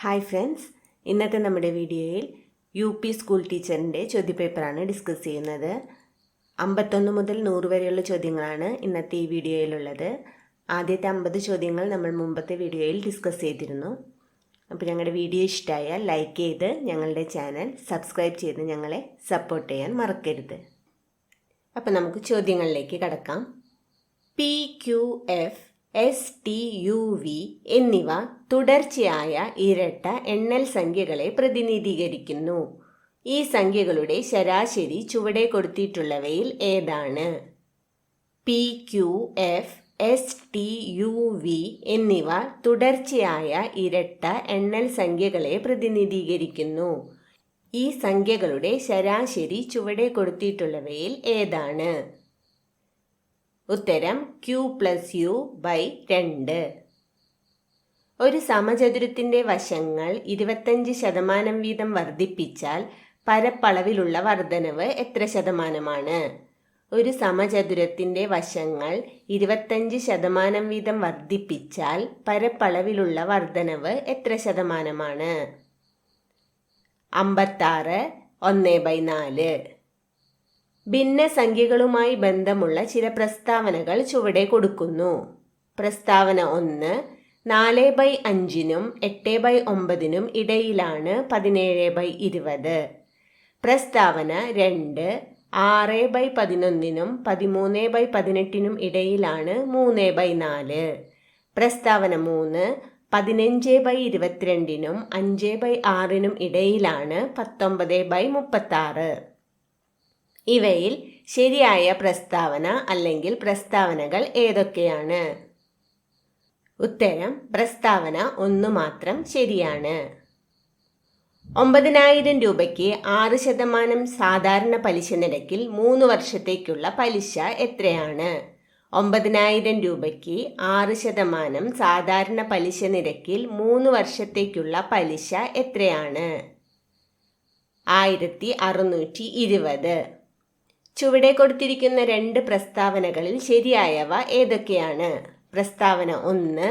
Hi friends, ഇന്നത്തെ നമ്മുടെ വീഡിയോയിൽ UP സ്കൂൾ ടീച്ചറിൻ്റെ ചോദ്യപേപ്പറാണ് ഡിസ്കസ് ചെയ്യുന്നത്. 51 മുതൽ 100 വരെയുള്ള ചോദ്യങ്ങളാണ് ഇന്നത്തെ ഈ വീഡിയോയിലുള്ളത്. ആദ്യത്തെ 50 ചോദ്യങ്ങൾ നമ്മൾ മുമ്പത്തെ വീഡിയോയിൽ ഡിസ്കസ് ചെയ്തിരുന്നു. അപ്പോൾ ഞങ്ങളുടെ വീഡിയോ ഇഷ്ടമായാൽ ലൈക്ക് ചെയ്ത് ഞങ്ങളുടെ ചാനൽ സബ്സ്ക്രൈബ് ചെയ്ത് ഞങ്ങളെ സപ്പോർട്ട് ചെയ്യാൻ മറക്കരുത്. അപ്പോൾ നമുക്ക് ചോദ്യങ്ങളിലേക്ക് കടക്കാം. PQF STUV എന്നിവ തുടർച്ചയായ ഇരട്ട എണ്ണൽ സംഖ്യകളെ പ്രതിനിധീകരിക്കുന്നു. ഈ സംഖ്യകളുടെ ശരാശരി ചുവടെ കൊടുത്തിട്ടുള്ളവയിൽ ഏതാണ്? PQF STUV എന്നിവ തുടർച്ചയായ ഇരട്ട എണ്ണൽ സംഖ്യകളെ പ്രതിനിധീകരിക്കുന്നു. ഈ സംഖ്യകളുടെ ശരാശരി ചുവടെ കൊടുത്തിട്ടുള്ളവയിൽ ഏതാണ്? ഉത്തരം Q+U/2. ഒരു സമചതുരത്തിൻ്റെ വശങ്ങൾ 25% വീതം വർദ്ധിപ്പിച്ചാൽ പരപ്പളവിലുള്ള വർധനവ് എത്ര ശതമാനമാണ്? ഒരു സമചതുരത്തിൻ്റെ വശങ്ങൾ 25% വീതം വർദ്ധിപ്പിച്ചാൽ പരപ്പളവിലുള്ള വർധനവ് എത്ര ശതമാനമാണ്? 56 1/4. ഭിന്നസംഖ്യകളുമായി ബന്ധമുള്ള ചില പ്രസ്താവനകൾ ചുവടെ കൊടുക്കുന്നു. പ്രസ്താവന 1, 4/5 8/9 ഇടയിലാണ് 17/20. പ്രസ്താവന 2, 6/11 13/18 ഇടയിലാണ് 3/4. പ്രസ്താവന 3, 15/22 5/6 ഇടയിലാണ് 19/36. ഇവയിൽ ശരിയായ പ്രസ്താവന അല്ലെങ്കിൽ പ്രസ്താവനകൾ ഏതൊക്കെയാണ്? ഉത്തരം പ്രസ്താവന 1 മാത്രം ശരിയാണ്. 9000 രൂപയ്ക്ക് 6% സാധാരണ പലിശ നിരക്കിൽ 3 വർഷത്തേക്കുള്ള പലിശ എത്രയാണ്? 9000 രൂപയ്ക്ക് 6% സാധാരണ പലിശ നിരക്കിൽ 3 വർഷത്തേക്കുള്ള പലിശ എത്രയാണ്? 1620. ചുവടെ കൊടുത്തിരിക്കുന്ന 2 പ്രസ്താവനകളിൽ ശരിയായവ ഏതൊക്കെയാണ്? പ്രസ്താവന 1,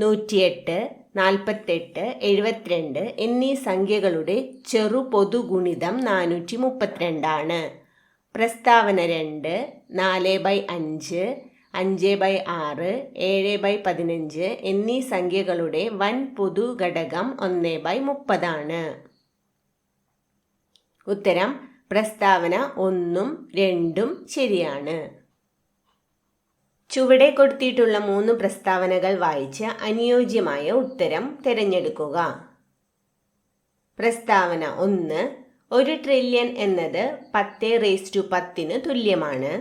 108, 48, 72 എന്നീ സംഖ്യകളുടെ ചെറുപൊതുഗുണിതം 432 ആണ്. പ്രസ്താവന 2, 4/5, 5/6, 7/15 എന്നീ സംഖ്യകളുടെ വൻ പൊതു ഘടകം 1/30 ആണ്. ഉത്തരം പ്രസ്താവന 1ഉം 2ഉം ശരിയാണ്. ചുവടെ കൊടുത്തിട്ടുള്ള 3 പ്രസ്താവനകൾ വായിച്ച് അനുയോജ്യമായ ഉത്തരം തിരഞ്ഞെടുക്കുക. പ്രസ്താവന 1, 1 ട്രില്യൺ എന്നത് 10⁻10 തുല്യമാണ്.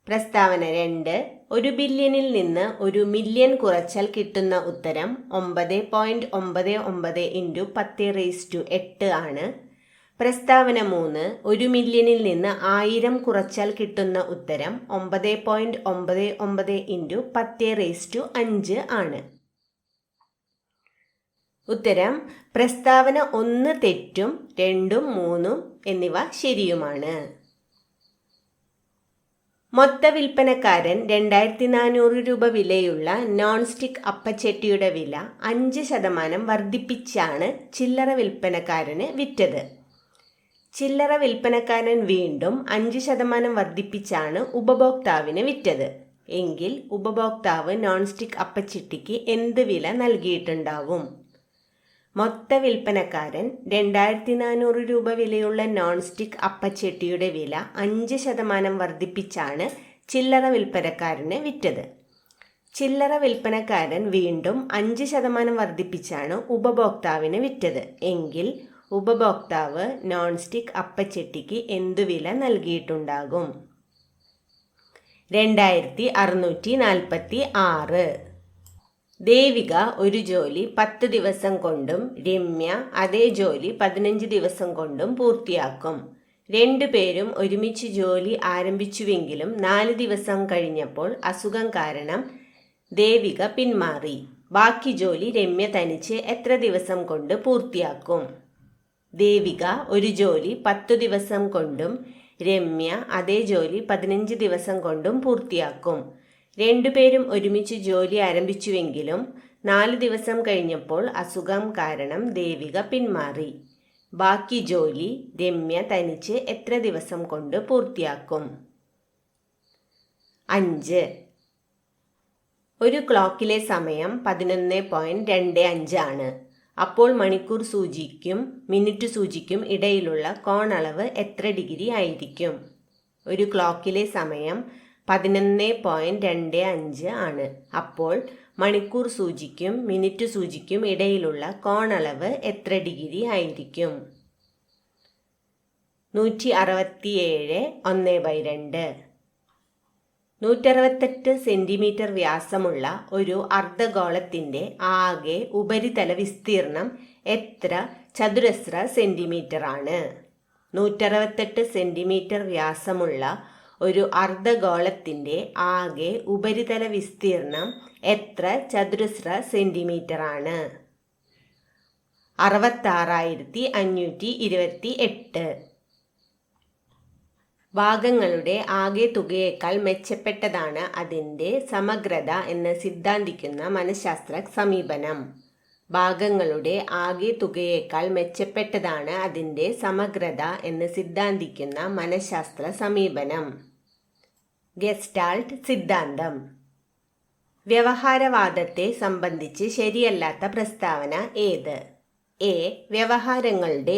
പ്രസ്താവന 2, 1 ബില്യണിൽ നിന്ന് 1 മില്യൺ കുറച്ചാൽ കിട്ടുന്ന ഉത്തരം 9.99 × 10⁸8 ആണ്. പ്രസ്താവന 3, 1 മില്യണിൽ നിന്ന് 1000 കുറച്ചാൽ കിട്ടുന്ന ഉത്തരം 9.99 × 10⁻5 ആണ്. ഉത്തരം പ്രസ്താവന 1 തെറ്റും 2ഉം 3ഉം എന്നിവ ശരിയുമാണ്. മൊത്ത വിൽപ്പനക്കാരൻ 2400 രൂപ വിലയുള്ള നോൺ സ്റ്റിക്ക് അപ്പച്ചട്ടിയുടെ വില 5% വർദ്ധിപ്പിച്ചാണ് ചില്ലറ വിൽപ്പനക്കാരന് വിറ്റത്. ചില്ലറ വിൽപ്പനക്കാരൻ വീണ്ടും 5% വർദ്ധിപ്പിച്ചാണ് ഉപഭോക്താവിന് വിറ്റത്. എങ്കിൽ ഉപഭോക്താവ് നോൺ സ്റ്റിക്ക് അപ്പച്ചട്ടിക്ക് എന്ത് വില നൽകിയിട്ടുണ്ടാവും? മൊത്ത വിൽപ്പനക്കാരൻ 2400 രൂപ വിലയുള്ള നോൺ സ്റ്റിക്ക് അപ്പച്ചട്ടിയുടെ വില 5% വർദ്ധിപ്പിച്ചാണ് ചില്ലറ വിൽപ്പനക്കാരന് വിറ്റത്. ചില്ലറ വിൽപ്പനക്കാരൻ വീണ്ടും 5% വർദ്ധിപ്പിച്ചാണ് ഉപഭോക്താവിന് വിറ്റത്. എങ്കിൽ ഉപഭോക്താവ് നോൺ സ്റ്റിക്ക് അപ്പച്ചട്ടിക്ക് എന്തു വില നൽകിയിട്ടുണ്ടാകും? 2646. ദേവിക ഒരു ജോലി 10 ദിവസം കൊണ്ടും രമ്യ അതേ ജോലി 15 ദിവസം കൊണ്ടും പൂർത്തിയാക്കും. 2 പേരും ഒരുമിച്ച് ജോലി ആരംഭിച്ചുവെങ്കിലും 4 ദിവസം കഴിഞ്ഞപ്പോൾ അസുഖം കാരണം ദേവിക പിന്മാറി. ബാക്കി ജോലി രമ്യ തനിച്ച് എത്ര ദിവസം കൊണ്ട് പൂർത്തിയാക്കും? ദേവിക ഒരു ജോലി 10 ദിവസം കൊണ്ടും രമ്യ അതേ ജോലി 15 ദിവസം കൊണ്ടും പൂർത്തിയാക്കും. 2 പേരും ഒരുമിച്ച് ജോലി ആരംഭിച്ചുവെങ്കിലും 4 ദിവസം കഴിഞ്ഞപ്പോൾ അസുഖം കാരണം ദേവിക പിന്മാറി. ബാക്കി ജോലി രമ്യ തനിച്ച് എത്ര ദിവസം കൊണ്ട് പൂർത്തിയാക്കും? 5. ഒരു ക്ലോക്കിലെ സമയം 11.25 ആണ്. അപ്പോൾ മണിക്കൂർ സൂചിക്കും മിനിറ്റ് സൂചിക്കും ഇടയിലുള്ള കോണളവ് എത്ര ഡിഗ്രി ആയിരിക്കും? ഒരു ക്ലോക്കിലെ സമയം 11.25 ആണ്. അപ്പോൾ മണിക്കൂർ സൂചിക്കും മിനിറ്റ് സൂചിക്കും ഇടയിലുള്ള കോണളവ് എത്ര ഡിഗ്രി ആയിരിക്കും? 167 1/2. 168 സെന്റിമീറ്റർ വ്യാസമുള്ള ഒരു അർദ്ധഗോളത്തിന്റെ ആകെ ഉപരിതല വിസ്തീർണം എത്ര ചതുരശ്ര സെന്റിമീറ്റർ ആണ്? 168 സെന്റിമീറ്റർ വ്യാസമുള്ള ഒരു അർദ്ധഗോളത്തിന്റെ ആകെ ഉപരിതല വിസ്തീർണം എത്ര ചതുരശ്ര സെന്റിമീറ്റർ ആണ്? 66,528. ഭാഗങ്ങളുടെ ആകെ തുകയേക്കാൾ മെച്ചപ്പെട്ടതാണ് അതിൻ്റെ സമഗ്രത എന്ന് സിദ്ധാന്തിക്കുന്ന മനഃശാസ്ത്ര സമീപനം. ഭാഗങ്ങളുടെ ആകെ തുകയേക്കാൾ മെച്ചപ്പെട്ടതാണ് അതിൻ്റെ സമഗ്രത എന്ന് സിദ്ധാന്തിക്കുന്ന മനഃശാസ്ത്ര സമീപനം. ഗെസ്റ്റാൾട്ട് സിദ്ധാന്തം. വ്യവഹാരവാദത്തെ സംബന്ധിച്ച് ശരിയല്ലാത്ത പ്രസ്താവന ഏത്? എ. വ്യവഹാരങ്ങളുടെ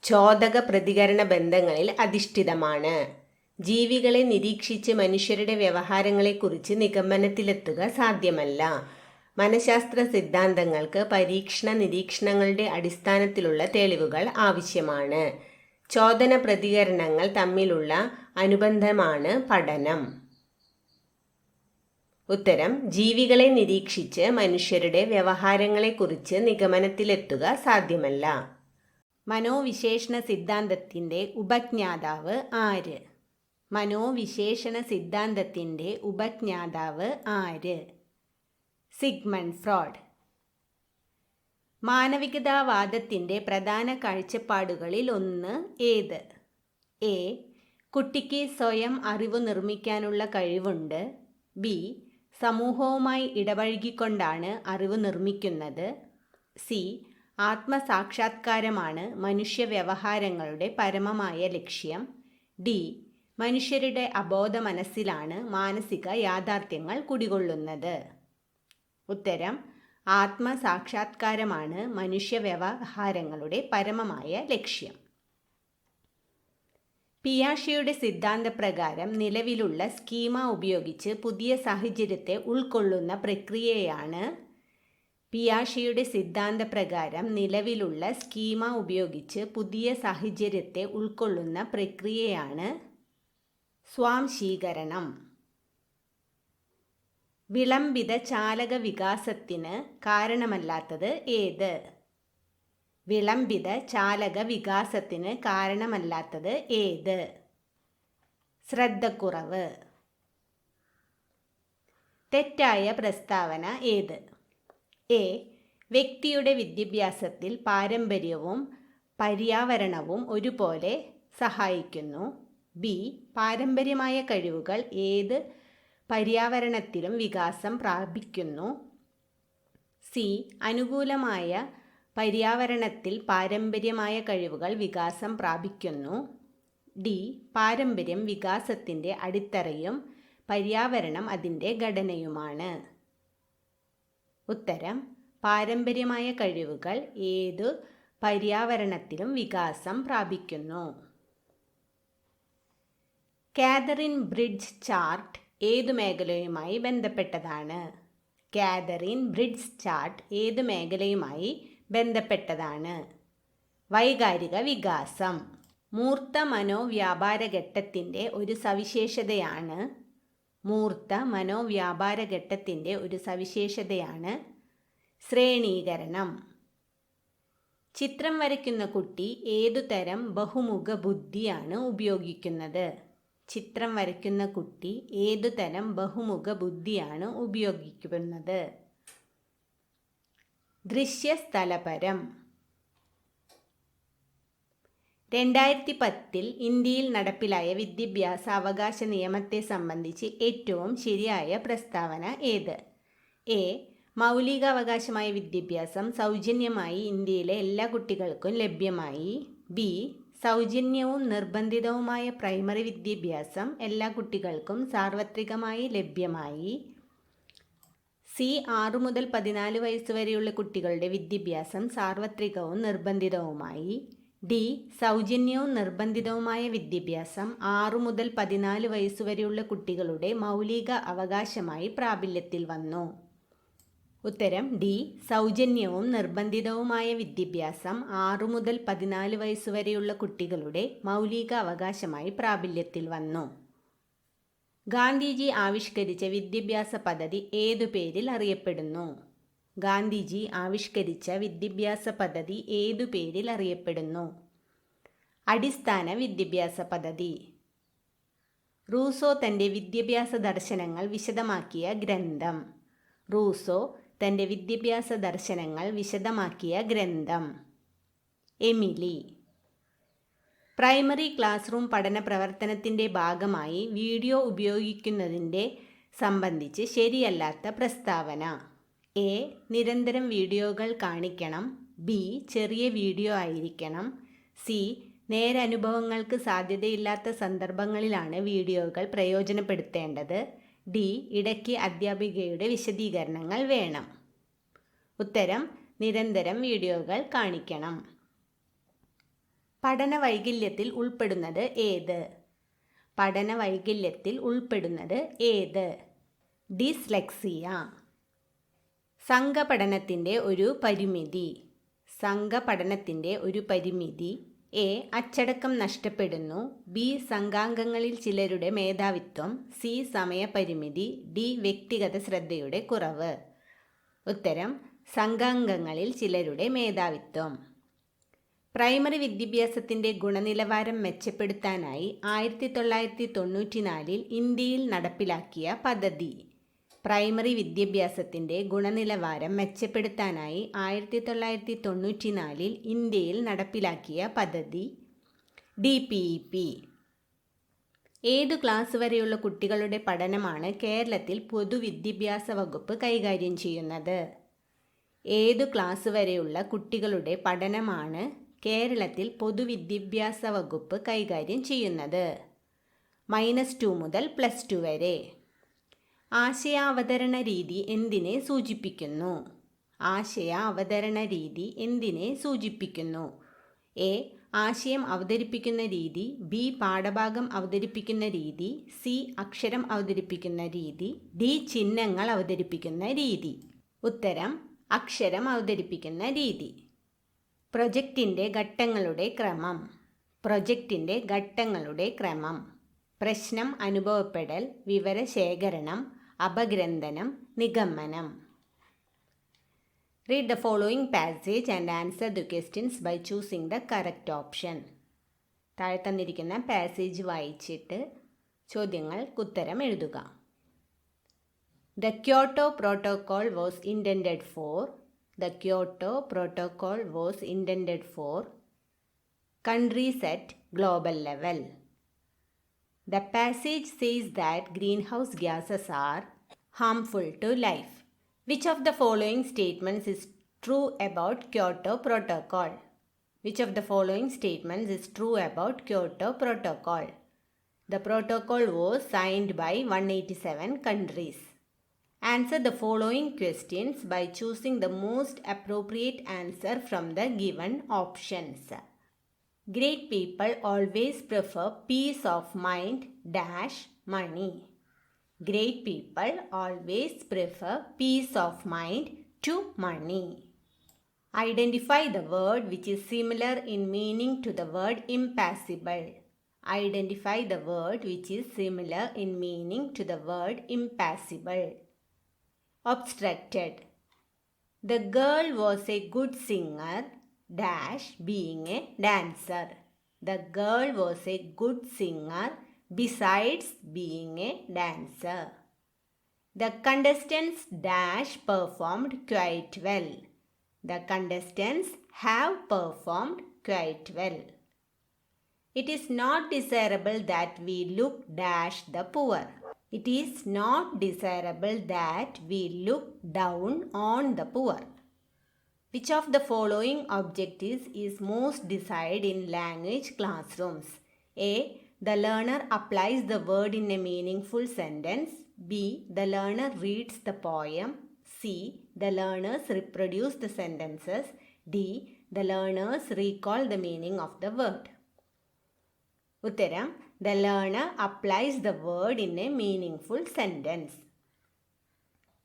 ചോദക പ്രതികരണ ബന്ധങ്ങളിൽ അധിഷ്ഠിതമാണ്. ജീവികളെ നിരീക്ഷിച്ച് മനുഷ്യരുടെ വ്യവഹാരങ്ങളെക്കുറിച്ച് നിഗമനത്തിലെത്തുക സാധ്യമല്ല. മനഃശാസ്ത്ര സിദ്ധാന്തങ്ങൾക്ക് പരീക്ഷണ നിരീക്ഷണങ്ങളുടെ അടിസ്ഥാനത്തിലുള്ള തെളിവുകൾ ആവശ്യമാണ്. ചോദന പ്രതികരണങ്ങൾ തമ്മിലുള്ള അനുബന്ധമാണ് പഠനം. ഉത്തരം: ജീവികളെ നിരീക്ഷിച്ച് മനുഷ്യരുടെ വ്യവഹാരങ്ങളെക്കുറിച്ച് നിഗമനത്തിലെത്തുക സാധ്യമല്ല. മനോവിശേഷണ സിദ്ധാന്തത്തിൻ്റെ ഉപജ്ഞാതാവ് ആര്? മനോവിശേഷണ സിദ്ധാന്തത്തിൻ്റെ ഉപജ്ഞാതാവ് ആര്? Sigmund Freud. മാനവികതാവാദത്തിൻ്റെ പ്രധാന കാഴ്ചപ്പാടുകളിൽ ഒന്ന് ഏത്? എ. കുട്ടിക്ക് സ്വയം അറിവ് നിർമ്മിക്കാനുള്ള കഴിവുണ്ട്. ബി. സമൂഹവുമായി ഇടപഴകിക്കൊണ്ടാണ് അറിവ് നിർമ്മിക്കുന്നത്. സി. ആത്മസാക്ഷാത്കാരമാണ് മനുഷ്യ വ്യവഹാരങ്ങളുടെ പരമമായ ലക്ഷ്യം. ഡി. മനുഷ്യരുടെ അബോധ മനസ്സിലാണ് മാനസിക യാഥാർത്ഥ്യങ്ങൾ കുടികൊള്ളുന്നത്. ഉത്തരം: ആത്മസാക്ഷാത്കാരമാണ് മനുഷ്യ വ്യവഹാരങ്ങളുടെ പരമമായ ലക്ഷ്യം. പിയാഷെയുടെ സിദ്ധാന്തപ്രകാരം നിലവിലുള്ള സ്കീമ ഉപയോഗിച്ച് പുതിയ സാഹചര്യത്തെ ഉൾക്കൊള്ളുന്ന പ്രക്രിയയാണ് പിയാഷെയുടെ സിദ്ധാന്തപ്രകാരം നിലവിലുള്ള സ്കീമ ഉപയോഗിച്ച് പുതിയ സാഹചര്യത്തെ ഉൾക്കൊള്ളുന്ന പ്രക്രിയയാണ് സ്വാംശീകരണം. വിളംബിത ചാലക വികാസത്തിന് കാരണമല്ലാത്തത് ഏത്? വിളംബിത ചാലക വികാസത്തിന് കാരണമല്ലാത്തത് ഏത്? ശ്രദ്ധക്കുറവ്. തെറ്റായ പ്രസ്താവന ഏത്? എ. വ്യക്തിയുടെ വിദ്യാഭ്യാസത്തിൽ പാരമ്പര്യവും പര്യാവരണവും ഒരുപോലെ സഹായിക്കുന്നു. ബി. പാരമ്പര്യമായ കഴിവുകൾ ഏത് പര്യാവരണത്തിലും വികാസം പ്രാപിക്കുന്നു. സി. അനുകൂലമായ പര്യാവരണത്തിൽ പാരമ്പര്യമായ കഴിവുകൾ വികാസം പ്രാപിക്കുന്നു. ഡി. പാരമ്പര്യം വികാസത്തിൻ്റെ അടിത്തറയും പര്യാവരണം അതിൻ്റെ ഘടനയുമാണ്. ഉത്തരം: പാരമ്പര്യമായ കഴിവുകൾ ഏതു പര്യാവരണത്തിലും വികാസം പ്രാപിക്കുന്നു. കാതറിൻ ബ്രിഡ്ജ് ചാർട്ട് ഏതു മേഖലയുമായി ബന്ധപ്പെട്ടതാണ്? കാതറിൻ ബ്രിഡ്ജ് ചാർട്ട് ഏതു മേഖലയുമായി ബന്ധപ്പെട്ടതാണ്? വൈകാരിക വികാസം. മൂർത്ത മനോവ്യാപാരഘട്ടത്തിൻ്റെ ഒരു സവിശേഷതയാണ് ശ്രേണീകരണം. ചിത്രം വരയ്ക്കുന്ന കുട്ടി ഏതുതരം ബഹുമുഖ ബുദ്ധിയാണ് ഉപയോഗിക്കുന്നത്? ചിത്രം വരയ്ക്കുന്ന കുട്ടി ഏതുതരം ബഹുമുഖ ബുദ്ധിയാണ് ഉപയോഗിക്കുന്നത്? ദൃശ്യസ്ഥലപരം. 2010 ഇന്ത്യയിൽ നടപ്പിലായ വിദ്യാഭ്യാസ അവകാശ നിയമത്തെ സംബന്ധിച്ച് ഏറ്റവും ശരിയായ പ്രസ്താവന ഏത്? എ. മൗലികാവകാശമായ വിദ്യാഭ്യാസം സൗജന്യമായി ഇന്ത്യയിലെ എല്ലാ കുട്ടികൾക്കും ലഭ്യമായി. ബി. സൗജന്യവും നിർബന്ധിതവുമായ പ്രൈമറി വിദ്യാഭ്യാസം എല്ലാ കുട്ടികൾക്കും സാർവത്രികമായി ലഭ്യമായി. സി. 6 മുതൽ 14 വയസ്സ് വരെയുള്ള കുട്ടികളുടെ വിദ്യാഭ്യാസം സാർവത്രികവും നിർബന്ധിതവുമായി. ഡി. സൗജന്യവും നിർബന്ധിതവുമായ വിദ്യാഭ്യാസം 6 മുതൽ 14 വയസ്സ് വരെയുള്ള കുട്ടികളുടെ മൗലിക അവകാശമായി പ്രാബല്യത്തിൽ വന്നു. ഉത്തരം ഡി. സൗജന്യവും നിർബന്ധിതവുമായ വിദ്യാഭ്യാസം 6 മുതൽ 14 വയസ്സ് വരെയുള്ള കുട്ടികളുടെ മൗലിക അവകാശമായി പ്രാബല്യത്തിൽ വന്നു. ഗാന്ധിജി ആവിഷ്കരിച്ച വിദ്യാഭ്യാസ പദ്ധതി ഏതു പേരിൽ അറിയപ്പെടുന്നു? ഗാന്ധിജി ആവിഷ്കരിച്ച വിദ്യാഭ്യാസ പദ്ധതി ഏതു പേരിൽ അറിയപ്പെടുന്നു? അടിസ്ഥാന വിദ്യാഭ്യാസ പദ്ധതി. റൂസോ തൻ്റെ വിദ്യാഭ്യാസ ദർശനങ്ങൾ വിശദമാക്കിയ ഗ്രന്ഥം. റൂസോ തൻ്റെ വിദ്യാഭ്യാസ ദർശനങ്ങൾ വിശദമാക്കിയ ഗ്രന്ഥം. എമിലി. പ്രൈമറി ക്ലാസ് റൂം പഠന പ്രവർത്തനത്തിൻ്റെ ഭാഗമായി വീഡിയോ ഉപയോഗിക്കുന്നതിൻ്റെ സംബന്ധിച്ച് ശരിയല്ലാത്ത പ്രസ്താവന. എ. നിരന്തരം വീഡിയോകൾ കാണിക്കണം. ബി. ചെറിയ വീഡിയോ ആയിരിക്കണം. സി. നേരനുഭവങ്ങൾക്ക് സാധ്യതയില്ലാത്ത സന്ദർഭങ്ങളിലാണ് വീഡിയോകൾ പ്രയോജനപ്പെടുത്തേണ്ടത്. ഡി. ഇടയ്ക്ക് അധ്യാപികയുടെ വിശദീകരണങ്ങൾ വേണം. ഉത്തരം നിരന്തരം വീഡിയോകൾ കാണിക്കണം. പഠന വൈകല്യത്തിൽ ഉൾപ്പെടുന്നത് ഏത്? പഠന വൈകല്യത്തിൽ ഉൾപ്പെടുന്നത് ഏത്? ഡിസ്ലെക്സിയ. സംഘപഠനത്തിൻ്റെ ഒരു പരിമിതി. സംഘപഠനത്തിൻ്റെ ഒരു പരിമിതി. എ. അച്ചടക്കം നഷ്ടപ്പെടുന്നു. ബി. സംഘാംഗങ്ങളിൽ ചിലരുടെ മേധാവിത്വം. സി. സമയപരിമിതി. ഡി. വ്യക്തിഗത ശ്രദ്ധയുടെ കുറവ്. ഉത്തരം സംഘാംഗങ്ങളിൽ ചിലരുടെ മേധാവിത്വം. പ്രൈമറി വിദ്യാഭ്യാസത്തിൻ്റെ ഗുണനിലവാരം മെച്ചപ്പെടുത്താനായി 1994 ഇന്ത്യയിൽ നടപ്പിലാക്കിയ പദ്ധതി. പ്രൈമറി വിദ്യാഭ്യാസത്തിൻ്റെ ഗുണനിലവാരം മെച്ചപ്പെടുത്താനായി 1994 ഇന്ത്യയിൽ നടപ്പിലാക്കിയ പദ്ധതി. DPEP. ഏതു ക്ലാസ് വരെയുള്ള കുട്ടികളുടെ പഠനമാണ് കേരളത്തിൽ പൊതുവിദ്യാഭ്യാസ വകുപ്പ് കൈകാര്യം ചെയ്യുന്നത്? ഏതു ക്ലാസ് വരെയുള്ള കുട്ടികളുടെ പഠനമാണ് കേരളത്തിൽ പൊതുവിദ്യാഭ്യാസ വകുപ്പ് കൈകാര്യം ചെയ്യുന്നത്? -2 മുതൽ +2 വരെ. ആശയാവതരണ രീതി എന്തിനെ സൂചിപ്പിക്കുന്നു? ആശയാവതരണ രീതി എന്തിനെ സൂചിപ്പിക്കുന്നു? എ. ആശയം അവതരിപ്പിക്കുന്ന രീതി. ബി. പാഠഭാഗം അവതരിപ്പിക്കുന്ന രീതി. സി. അക്ഷരം അവതരിപ്പിക്കുന്ന രീതി. ഡി. ചിഹ്നങ്ങൾ അവതരിപ്പിക്കുന്ന രീതി. ഉത്തരം അക്ഷരം അവതരിപ്പിക്കുന്ന രീതി. പ്രൊജക്റ്റിൻ്റെ ഘട്ടങ്ങളുടെ ക്രമം. പ്രൊജക്റ്റിൻ്റെ ഘട്ടങ്ങളുടെ ക്രമം. പ്രശ്നം അനുഭവപ്പെടൽ, വിവരശേഖരണം, അപഗ്രന്ഥനം, നിഗമനം. Read the following passage and answer the questions by choosing the correct option. താഴെ തന്നിരിക്കുന്ന പാസേജ് വായിച്ചിട്ട് ചോദ്യങ്ങൾക്ക് ഉത്തരം എഴുതുക. The Kyoto Protocol was intended for. The Kyoto Protocol was intended for countries at global level. The passage says that greenhouse gases are harmful to life. Which of the following statements is true about Kyoto Protocol? Which of the following statements is true about Kyoto Protocol? The protocol was signed by 187 countries. Answer the following questions by choosing the most appropriate answer from the given options. Great people always prefer peace of mind dash money. Great people always prefer peace of mind to money. Identify the word which is similar in meaning to the word impassible. Identify the word which is similar in meaning to the word impassible. Obstructed. The girl was a good singer dash being a dancer. The girl was a good singer besides being a dancer. The contestants dash performed quite well. The contestants have performed quite well. It is not desirable that we look dash the poor. It is not desirable that we look down on the poor. Which of the following objectives is most desired in language classrooms? A. The learner applies the word in a meaningful sentence. B. The learner reads the poem. C. The learners reproduce the sentences. D. The learners recall the meaning of the word. ഉത്തരം The learner applies the word in a meaningful sentence.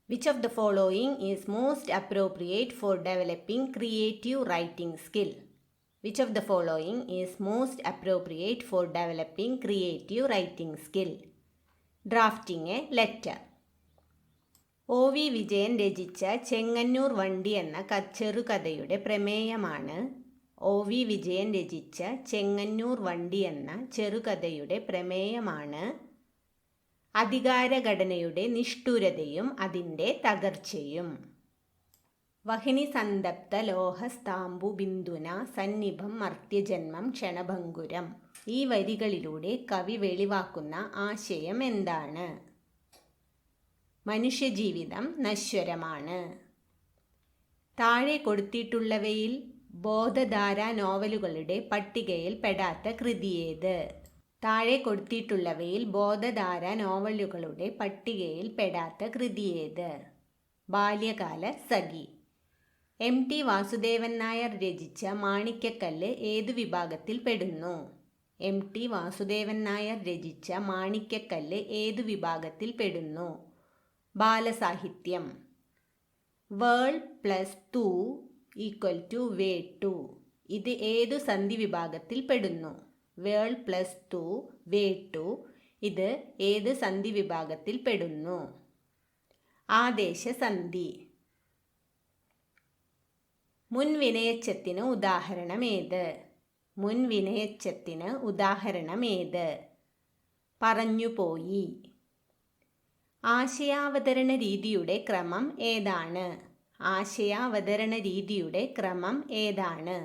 Which of the following is most appropriate for developing creative writing skill? Which of the following is most appropriate for developing creative writing skill? Drafting a letter. O.V. Vijayan രചിച്ച ചെങ്ങന്നൂർ വണ്ടി എന്ന ചെറുകഥയുടെ പ്രമേയമാണ് O.V. Vijayan രചിച്ച ചെങ്ങന്നൂർ വണ്ടി എന്ന ചെറുകഥയുടെ പ്രമേയമാണ് അധികാരഘടനയുടെ നിഷ്ഠുരതയും അതിൻ്റെ തകർച്ചയും. വഹിനി സന്തപ്ത ലോഹസ്താംബു ബിന്ദുന സന്നിഭം മർത്യജന്മം ക്ഷണഭംഗുരം. ഈ വരികളിലൂടെ കവി വെളിവാക്കുന്ന ആശയം എന്താണ്? മനുഷ്യജീവിതം നശ്വരമാണ്. താഴെ കൊടുത്തിട്ടുള്ളവയിൽ ബോധധാരാ നോവലുകളുടെ പട്ടികയിൽ പെടാത്ത കൃതിയേത്? താഴെ കൊടുത്തിട്ടുള്ളവയിൽ ബോധധാര നോവലുകളുടെ പട്ടികയിൽ പെടാത്ത കൃതിയേത്? ബാല്യകാല സഖി. M.T. വാസുദേവൻ നായർ രചിച്ച മാണിക്യക്കല്ല് ഏതു വിഭാഗത്തിൽ പെടുന്നു? M.T. വാസുദേവൻ നായർ രചിച്ച മാണിക്യക്കല്ല് ഏതു വിഭാഗത്തിൽ പെടുന്നു? ബാലസാഹിത്യം. വേൾ പ്ലസ് ടു ഈക്വൽ ടു വേ ടു. ഇത് ഏതു സന്ധി വിഭാഗത്തിൽ പെടുന്നു? വേൾ പ്ലസ് ടു വേ ടു. ഇത് ഏത് സന്ധി വിഭാഗത്തിൽ പെടുന്നു? ആദേശസന്ധി. മുൻവിനയച്ചത്തിന് ഉദാഹരണമേത്? മുൻവിനയച്ചത്തിന് ഉദാഹരണമേത്? പറഞ്ഞുപോയി. ആശയാവതരണ രീതിയുടെ ക്രമം ഏതാണ്? ആശയാവതരണ രീതിയുടെ ക്രമം ഏതാണ്?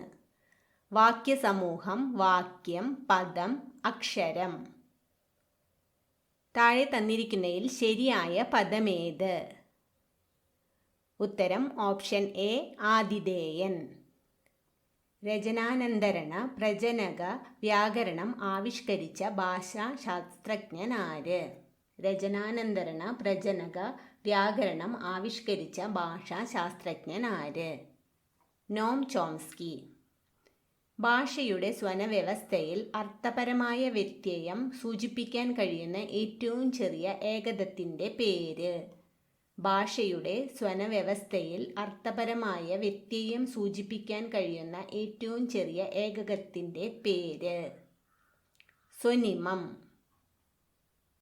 വാക്യസമൂഹം, വാക്യം, പദം, അക്ഷരം. താഴെ തന്നിരിക്കുന്നതിൽ ശരിയായ പദമേത്? ഉത്തരം ഓപ്ഷൻ എ ആതിഥേയൻ. രചനാനന്തരണ പ്രജനക വ്യാകരണം ആവിഷ്കരിച്ച ഭാഷാശാസ്ത്രജ്ഞൻ ആര്? രചനാനന്തരണ പ്രജനക വ്യാകരണം ആവിഷ്കരിച്ച ഭാഷാശാസ്ത്രജ്ഞൻ ആര്? Noam Chomsky. ഭാഷയുടെ സ്വനവ്യവസ്ഥയിൽ അർത്ഥപരമായ വ്യത്യയം സൂചിപ്പിക്കാൻ കഴിയുന്ന ഏറ്റവും ചെറിയ ഏകകത്തിൻ്റെ പേര്? ഭാഷയുടെ സ്വനവ്യവസ്ഥയിൽ അർത്ഥപരമായ വ്യത്യയം സൂചിപ്പിക്കാൻ കഴിയുന്ന ഏറ്റവും ചെറിയ ഏകകത്തിൻ്റെ പേര്? സ്വനിമം.